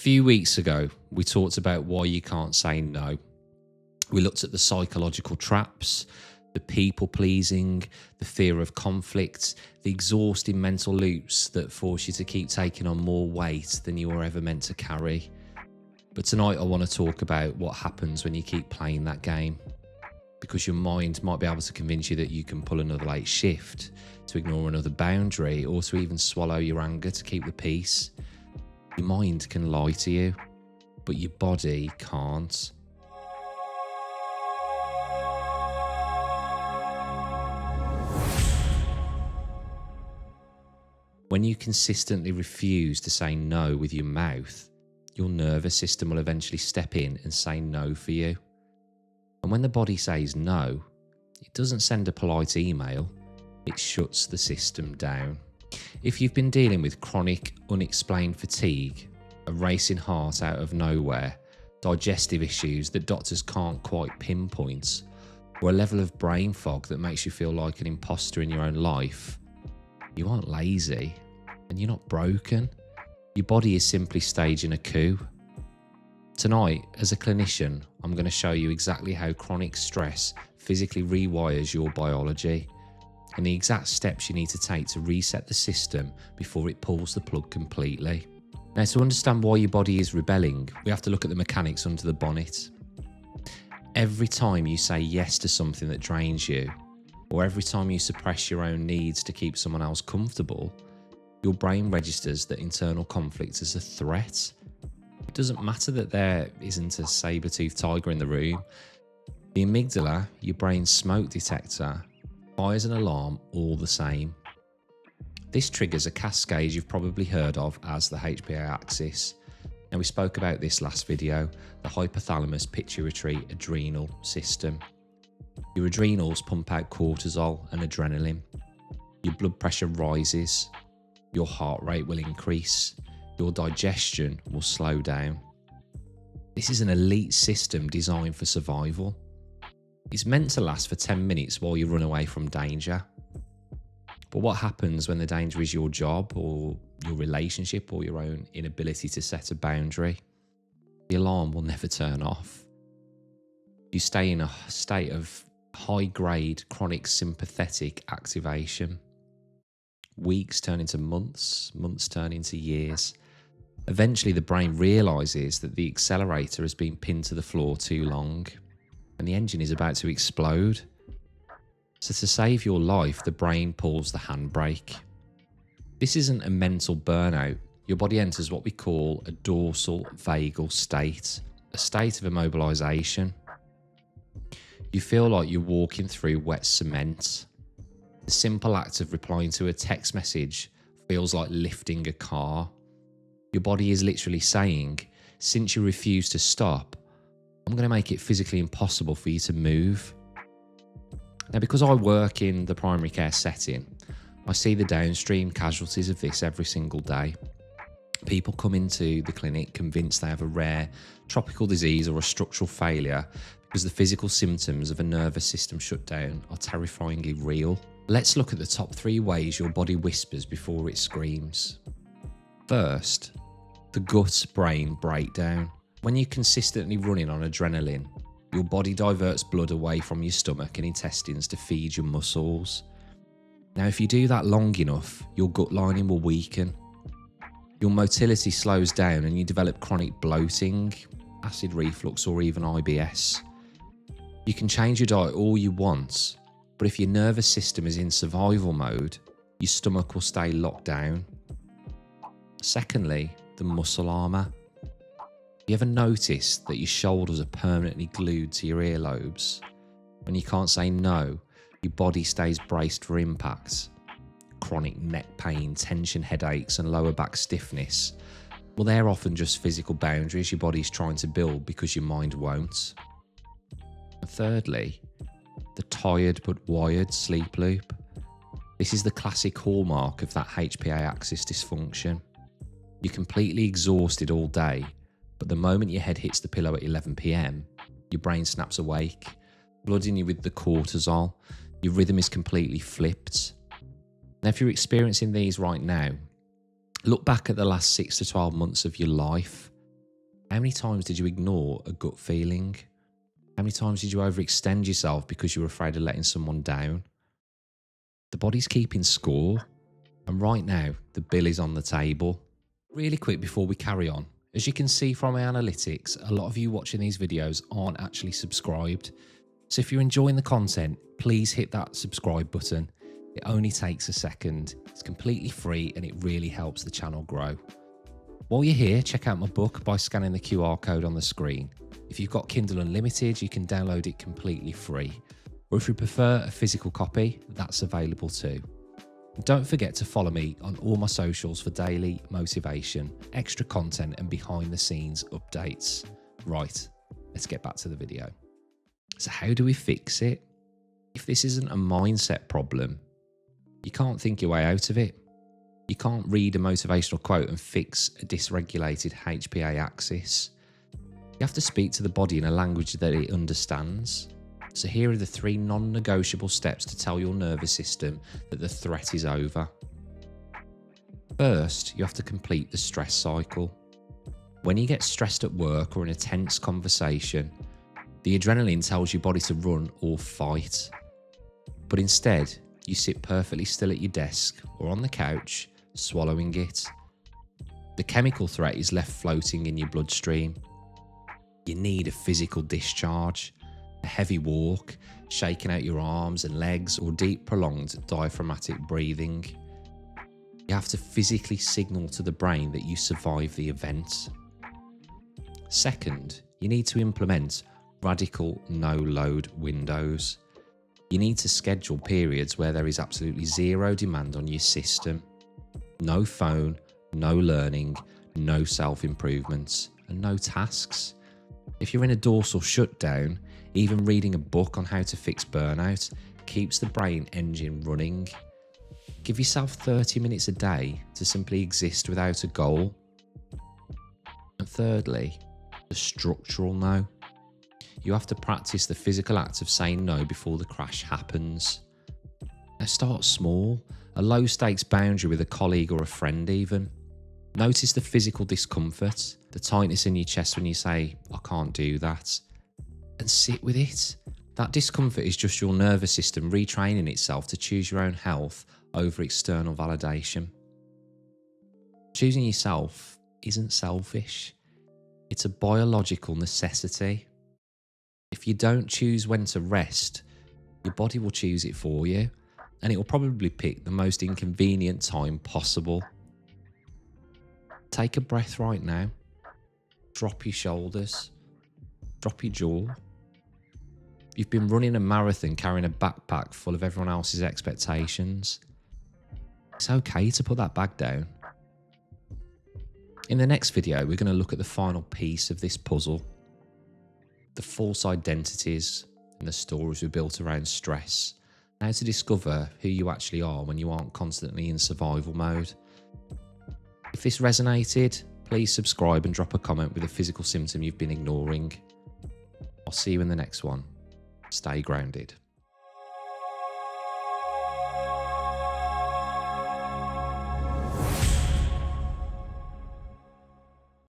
A few weeks ago, we talked about why you can't say no. We looked at the psychological traps, the people pleasing, the fear of conflict, the exhausting mental loops that force you to keep taking on more weight than you were ever meant to carry. But tonight I want to talk about what happens when you keep playing that game. Because your mind might be able to convince you that you can pull another late shift, to ignore another boundary, or to even swallow your anger to keep the peace. Your mind can lie to you, but your body can't. When you consistently refuse to say no with your mouth, your nervous system will eventually step in and say no for you. And when the body says no, it doesn't send a polite email, it shuts the system down. If you've been dealing with chronic, unexplained fatigue, a racing heart out of nowhere, digestive issues that doctors can't quite pinpoint, or a level of brain fog that makes you feel like an imposter in your own life, you aren't lazy and you're not broken. Your body is simply staging a coup. Tonight, as a clinician, I'm going to show you exactly how chronic stress physically rewires your biology and the exact steps you need to take to reset the system before it pulls the plug completely. Now, to understand why your body is rebelling, we have to look at the mechanics under the bonnet. Every time you say yes to something that drains you, or every time you suppress your own needs to keep someone else comfortable, your brain registers that internal conflict as a threat. It doesn't matter that there isn't a saber-toothed tiger in the room. The amygdala, your brain's smoke detector, fires an alarm all the same. This triggers a cascade you've probably heard of as the HPA Axis. Now, we spoke about this last video, the Hypothalamus-Pituitary-Adrenal system. Your adrenals pump out cortisol and adrenaline. Your blood pressure rises. Your heart rate will increase. Your digestion will slow down. This is an elite system designed for survival. It's meant to last for 10 minutes while you run away from danger. But what happens when the danger is your job or your relationship or your own inability to set a boundary? The alarm will never turn off. You stay in a state of high-grade chronic sympathetic activation. Weeks turn into months, months turn into years. Eventually, the brain realizes that the accelerator has been pinned to the floor too long and the engine is about to explode. So to save your life, the brain pulls the handbrake. This isn't a mental burnout. Your body enters what we call a dorsal vagal state, a state of immobilisation. You feel like you're walking through wet cement. The simple act of replying to a text message feels like lifting a car. Your body is literally saying, since you refuse to stop, I'm going to make it physically impossible for you to move. Now, because I work in the primary care setting, I see the downstream casualties of this every single day. People come into the clinic convinced they have a rare tropical disease or a structural failure because the physical symptoms of a nervous system shutdown are terrifyingly real. Let's look at the top 3 ways your body whispers before it screams. First, the gut-brain breakdown. When you're consistently running on adrenaline, your body diverts blood away from your stomach and intestines to feed your muscles. Now, if you do that long enough, your gut lining will weaken. Your motility slows down and you develop chronic bloating, acid reflux, or even IBS. You can change your diet all you want, but if your nervous system is in survival mode, your stomach will stay locked down. Secondly, the muscle armour. You ever notice that your shoulders are permanently glued to your earlobes? When you can't say no, your body stays braced for impact. Chronic neck pain, tension headaches and lower back stiffness. Well, they're often just physical boundaries your body's trying to build because your mind won't. And thirdly, the tired but wired sleep loop. This is the classic hallmark of that HPA axis dysfunction. You're completely exhausted all day, but the moment your head hits the pillow at 11 p.m, your brain snaps awake, flooding you with the cortisol. Your rhythm is completely flipped. Now, if you're experiencing these right now, look back at the last 6 to 12 months of your life. How many times did you ignore a gut feeling? How many times did you overextend yourself because you were afraid of letting someone down? The body's keeping score, and right now, the bill is on the table. Really quick before we carry on, as you can see from my analytics, a lot of you watching these videos aren't actually subscribed. So if you're enjoying the content, please hit that subscribe button. It only takes a second. It's completely free and it really helps the channel grow. While you're here, check out my book by scanning the QR code on the screen. If you've got Kindle Unlimited, you can download it completely free. Or if you prefer a physical copy, that's available too. And don't forget to follow me on all my socials for daily motivation, extra content and behind the scenes updates. Right, let's get back to the video. So how do we fix it? If this isn't a mindset problem, you can't think your way out of it. You can't read a motivational quote and fix a dysregulated HPA axis. You have to speak to the body in a language that it understands. So here are the 3 non-negotiable steps to tell your nervous system that the threat is over. First, you have to complete the stress cycle. When you get stressed at work or in a tense conversation, the adrenaline tells your body to run or fight. But instead, you sit perfectly still at your desk or on the couch, swallowing it. The chemical threat is left floating in your bloodstream. You need a physical discharge, a heavy walk, shaking out your arms and legs, or deep prolonged diaphragmatic breathing. You have to physically signal to the brain that you survived the event. Second, you need to implement radical no-load windows. You need to schedule periods where there is absolutely zero demand on your system. No phone, no learning, no self-improvements, and no tasks. If you're in a dorsal shutdown, even reading a book on how to fix burnout keeps the brain engine running. Give yourself 30 minutes a day to simply exist without a goal. And thirdly, the structural no. You have to practice the physical act of saying no before the crash happens. Now start small, a low stakes boundary with a colleague or a friend even. Notice the physical discomfort, the tightness in your chest when you say, I can't do that. And sit with it. That discomfort is just your nervous system retraining itself to choose your own health over external validation. Choosing yourself isn't selfish. It's a biological necessity. If you don't choose when to rest, your body will choose it for you, and it will probably pick the most inconvenient time possible. Take a breath right now. Drop your shoulders. Drop your jaw. You've been running a marathon carrying a backpack full of everyone else's expectations. It's okay to put that bag down. In the next video, we're going to look at the final piece of this puzzle. The false identities and the stories we built around stress. How to discover who you actually are when you aren't constantly in survival mode. If this resonated, please subscribe and drop a comment with a physical symptom you've been ignoring. I'll see you in the next one. Stay grounded.